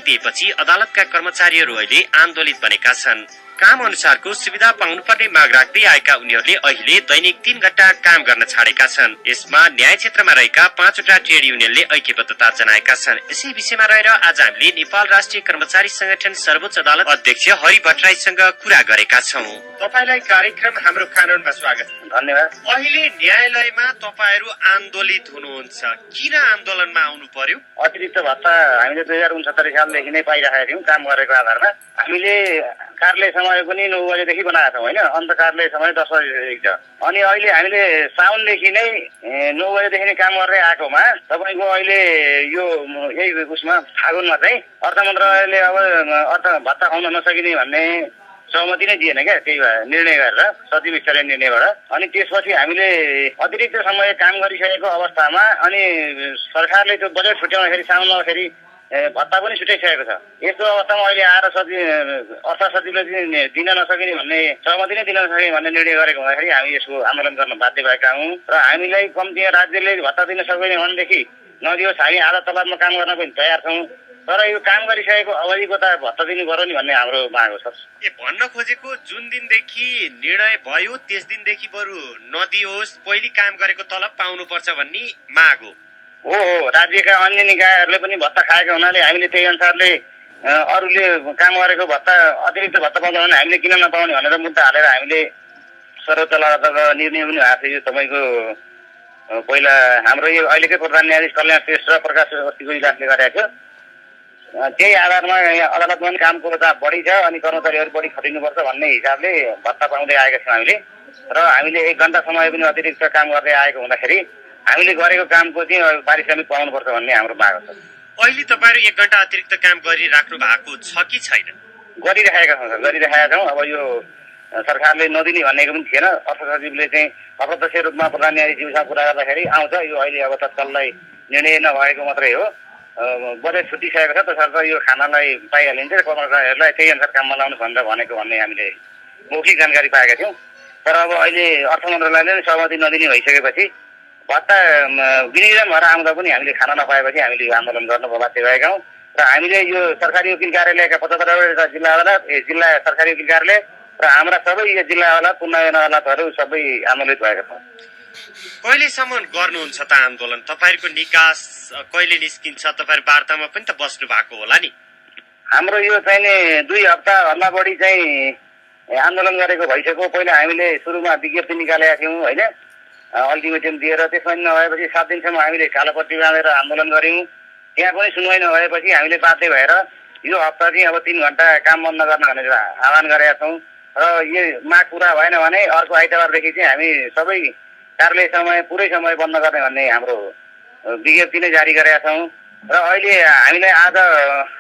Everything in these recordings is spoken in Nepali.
दिएपछि अदालतका कर्मचारीहरू अहिले आन्दोलित बनेका छन्। काम अनुसारको सुविधा पाउनुपर्ने माग राख्दै आएका उनीहरूले अहिले दैनिक 3 घण्टा काम गर्न छाडेका छन्। यसमा न्याय क्षेत्रमा रहेका 5वटा ट्रेड युनियनले ऐक्यबद्धता जनाएका छन्। यसै विषयमा रहेर आज हामीले नेपाल राष्ट्रिय कर्मचारी संगठन सर्वोच्च अदालत अध्यक्ष हरि भट्टराईसँग कुरा गरेका छौं। तपाईलाई कार्यक्रम हाम्रो कानूनमा स्वागत। धन्यवाद। अहिले न्यायालयमा तपाईहरु आन्दोलित हुनुहुन्छ, किन आन्दोलनमा आउनु पर्यो? अतिरिक्त भत्ता हामीले 2069 सालदेखि नै पाइरहेका थियौं काम गरेको आधारमा। हामीले कार्यालय समय पनि 9 बजेदेखि बनाएका छौं हैन, अन्त कार्यालय समय 10 बजेदेखि छ। अनि अहिले हामीले साउनदेखि नै 9 बजेदेखि नै काम गर्दै आएकोमा तपाईको अहिले यो यही उसमा फागुनमा चाहिँ अर्थ मन्त्रालयले अब अर्थ भत्ता खुवाउन नसकिने भन्ने सहमति नै दिएन क्या, त्यही भएर निर्णय गरेर सचिव स्तरीय निर्णयबाट। अनि त्यसपछि हामीले अतिरिक्त समय काम गरिसकेको अवस्थामा अनि सरकारले त्यो बजेट छुट्याउँदाखेरि साउनमा फेरि भत्ता पनि छुट्याइसकेको छ। यस्तो अवस्थामा अहिले आएर अर्थ सचिवले दिन नसकिने भन्ने सहमति नै दिन नसकिने भन्ने निर्णय गरेको हुँदाखेरि हामी यसको आन्दोलन गर्न बाध्य भएका हौँ र हामीलाई कम्ती राज्यले भत्ता दिन सक्दैन भनेदेखि नदियोस्, हामी आधा तलबमा काम गर्न पनि तयार छौँ, तर यो काम गरिसकेको अवधिको त भत्ता दिनु पर्यो नि भन्ने हाम्रो माग हो सर। भन्न खोजेको जुन दिनदेखि निर्णय भयो त्यस दिनदेखि बरु नदियोस्, पहिले काम गरेको तलब पाउनुपर्छ भन्ने माग हो। हो, राज्यका अन्य निकायहरूले पनि भत्ता खाएका हुनाले हामीले त्यही अनुसारले अरूले काम गरेको भत्ता अतिरिक्त भत्ता पाउँदा भने हामीले किन नपाउने भनेर मुद्दा हालेर हामीले सर्वोच्च अदालतबाट निर्णय पनि भएको थियो। तपाईँको पहिला हाम्रो यो अहिलेकै प्रधान न्यायाधीश कल्याण श्रेष्ठ र प्रकाश अस्तिको इजलासले गरेको थियो। त्यही आधारमा अदालतमा पनि कामको चाप बढी छ अनि कर्मचारीहरू बढी खटिनुपर्छ भन्ने हिसाबले भत्ता पाउँदै आएका छौँ हामीले। र हामीले 1 घण्टा समय पनि अतिरिक्त काम गर्दै आएको हुँदाखेरि हामीले गरेको कामको चाहिँ पारिश्रमिक पाउनुपर्छ भन्ने हाम्रो माग छ। अहिले तपाईहरु 1 घण्टा अतिरिक्त काम गरिराख्नु भएको छ कि छैन? गरिरहेका छौँ सर, गरिरहेका छौँ। अब यो सरकारले नदिने भनेको पनि थिएन। अर्थ सचिवले चाहिँ अप्रत्यक्ष रूपमा प्रधान न्यायाधीशसँग कुरा गर्दाखेरि आउँछ, यो अहिले अब तत्काललाई निर्णय नभएको मात्रै हो, बजेट छुटिसकेको छ, तसर्थ यो खानालाई पाइहालिन्छ, कर्मचारीहरूलाई त्यही अनुसार काममा लाउनु भनेर भनेको भन्ने हामीले मौखिक जानकारी पाएका थियौँ। तर अब अहिले अर्थ मन्त्रालयले सहमति नदिने भइसकेपछि भत्ता विनियोजन भएर आउँदा पनि हामीले खान नपाएपछि हामीले यो आन्दोलन गर्न बाध्य भएका हौँ। र हामीले यो सरकारी वकिल कार्यालयका 75वटा जिल्ला अदालत, जिल्ला सरकारी वकिल कार्यालय र हाम्रा सबै यो जिल्ला अदालत, उन्नयन अदालतहरू सबै आन्दोलित भएका छौँ। कहिलेसम्म गर्नुहुन्छ त आन्दोलन? तपाईहरुको निकास कहिले निस्किन्छ? तपाईहरु वार्तामा पनि त बस्नु भएको होला नि? हाम्रो यो चाहिँ नि 2 हप्ता भन्दा बढी चाहिँ आन्दोलन गरेको भइसक्यो। पहिला हामीले सुरुमा विज्ञप्ति निकालेका थियौँ हैन, अल्टिमेटम दिएर, त्यसमा नभएपछि 7 दिनसम्म हामीले कालोपट्टि बाँधेर आन्दोलन गऱ्यौँ। त्यहाँ पनि सुनवाई नभएपछि हामीले बाध्य भएर यो हप्ता चाहिँ अब 3 घण्टा काम बन्द गर्न भनेर आह्वान गरेका छौँ। र यो माग पुरा भएन भने अर्को आइतबारदेखि चाहिँ हामी सबै कार्यालय समय पुरै समय बन्द गर्ने भन्ने हाम्रो विज्ञप्ति नै जारी गरेका छौँ। र अहिले हामीलाई आज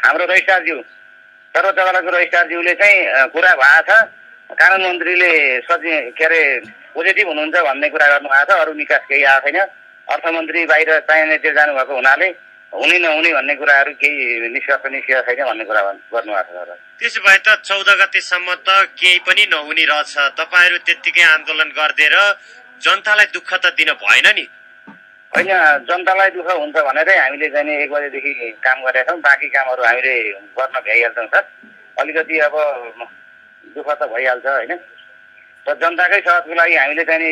हाम्रो रजिस्ट्रारज्यू, सर्वोच्च अदालतको रजिस्ट्रारज्यूले चाहिँ कुरा भएको छ, कानुन मन्त्रीले के अरे पोजिटिभ हुनुहुन्छ भन्ने कुरा गर्नुभएको छ। अरू निकास केही आएको छैन। अर्थमन्त्री बाहिर चाइनातिर जानुभएको हुनाले हुने नहुने भन्ने कुराहरू केही निष्कर्ष निस्केको छैन भन्ने कुरा गर्नुभएको छ। त्यसो भए त 14 गतेसम्म त केही पनि नहुने रहेछ। तपाईहरु त्यतिकै आन्दोलन गर्दिएर जनतालाई दुःख त दिन भएन नि? होइन, जनतालाई दुःख हुन्छ भनेरै हामीले चाहिँ 1 बजेदेखि काम गरेका छौँ। बाँकी कामहरू हामीले गर्न भ्याइहाल्छौँ सर। अलिकति अब दुःख त भइहाल्छ होइन। र जनताकै सहजको लागि हामीले चाहिँ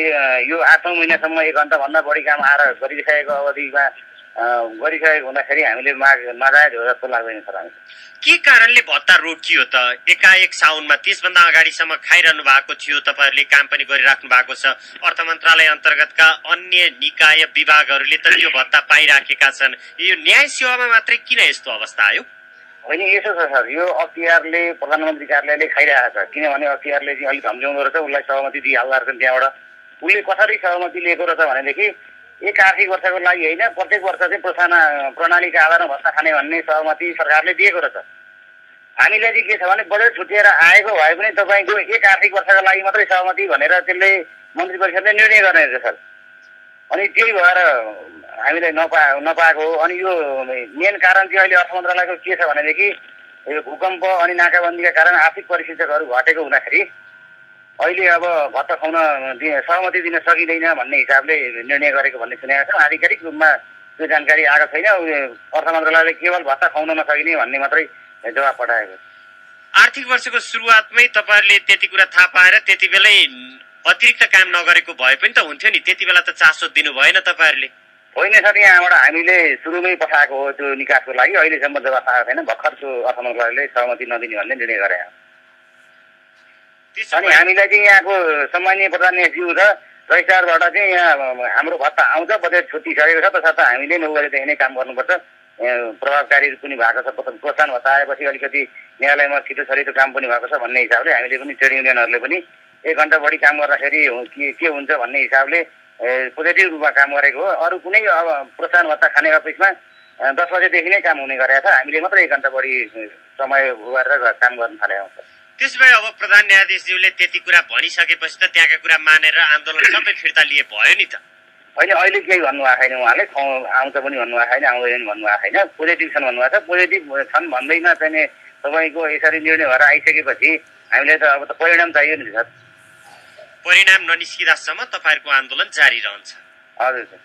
यो 8औं महिनासम्म 1 घण्टाभन्दा बढी काम आएर गरिसकेको अवधिमा गरिसकेको हुँदाखेरि हामीले माग नजायज हो जस्तो लाग्दैन सर। हामी के कारणले भत्ता रोकियो त? एकाएक साउनमा, त्यसभन्दा अगाडिसम्म खाइरहनु भएको थियो, तपाईहरुले काम पनि गरिराख्नु भएको छ। अर्थ मन्त्रालय अन्तर्गतका अन्य निकाय विभागहरूले त यो भत्ता पाइराखेका छन्। यो न्याय सेवामा मात्रै किन यस्तो अवस्था आयो? होइन, यसो छ सर, यो अख्तियारले प्रधानमन्त्री कार्यालयले खाइरहेको छ। किनभने अख्तियारले चाहिँ अलिक धम्झाउँदो रहेछ, उसलाई सहमति दिइहाल्दो रहेछ। त्यहाँबाट उसले कसरी सहमति लिएको रहेछ भनेदेखि एक आर्थिक वर्षको लागि होइन, प्रत्येक वर्ष चाहिँ प्रोत्साहन प्रणालीका आधारमा भत्ता खाने भन्ने सहमति सरकारले दिएको रहेछ। हामीलाई चाहिँ के छ भने बजेट छुटिएर आएको भए पनि तपाईँको एक आर्थिक वर्षका लागि मात्रै सहमति भनेर त्यसले मन्त्री परिषदले निर्णय गर्ने रहेछ सर। अनि त्यही भएर हामीले नपाएको हो। अनि यो मेन कारण चाहिँ अहिले अर्थ मन्त्रालयको के छ भनेदेखि यो भूकम्प अनि नाकाबन्दीका कारण आर्थिक परिस्थितिहरू घटेको हुँदाखेरि अहिले अब भत्ता खुवाउन सहमति दिन सकिँदैन भन्ने हिसाबले निर्णय गरेको भन्ने सुनेका छौँ। आधिकारिक रूपमा त्यो जानकारी आएको छैन। अर्थ मन्त्रालयले केवल भत्ता खुवाउन नसकिने भन्ने मात्रै जवाब पठाएको। आर्थिक वर्षको सुरुवातमै तपाईँहरूले त्यति कुरा थाहा पाएर त्यति बेलै अतिरिक्त काम नगरेको भए पनि त हुन्थ्यो नि, त्यति बेला त चासो दिनु भएन तपाईँहरूले? होइन सर, यहाँबाट हामीले सुरुमै पठाएको हो त्यो निकासको लागि, अहिलेसम्म जवाफ आएको छैन। भर्खर त्यो अर्थ मन्त्रालयले सहमति नदिने भन्ने निर्णय गरे। अनि हामीलाई चाहिँ यहाँको सम्मानीय प्रधान न्यायाधीश र रजिस्ट्रारबाट चाहिँ यहाँ हाम्रो भत्ता आउँछ, बजेट छुट्टिसकेको छ, तसर्थ हामीले 9 बजेदेखि नै काम गर्नुपर्छ, प्रभावकारी पनि भएको छ, प्रोत्साहन भत्ता आएपछि अलिकति न्यायालयमा छिटो छरिटो काम पनि भएको छ भन्ने हिसाबले हामीले पनि ट्रेड युनियनहरूले पनि 1 घन्टा बढी काम गर्दाखेरि के हुन्छ भन्ने हिसाबले पोजिटिभ रूपमा काम गरेको हो। अरू कुनै अब प्रोत्साहन भत्ता खाने अफिसमा 10 बजेदेखि नै काम हुने गरेको छ, हामीले मात्रै 1 घन्टा बढी समय गरेर काम गर्न थालेका हुन्छ। त्यसो भए अब प्रधान न्यायाधीशज्यूले त्यति कुरा भनिसकेपछि त त्यहाँका कुरा मानेर आन्दोलन सबै फिर्ता लिए भयो नि त? होइन, अहिले केही भन्नुभएको छैन उहाँले, आउँछ पनि भन्नुभएको छैन, आउँदैन भन्नुभएको छैन, पोजिटिभ छन् भन्नुभएको छ। पोजिटिभ छन् भन्दैमा चाहिँ तपाईँको यसरी निर्णय भएर आइसकेपछि हामीले त अब त परिणाम चाहियो नि सर। परिणाम ननिस्किदासम्म तपाईँहरूको आन्दोलन जारी रहन्छ? हजुर सर।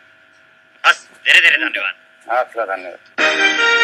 हस्, धेरै धेरै धन्यवाद। हस्, धन्यवाद।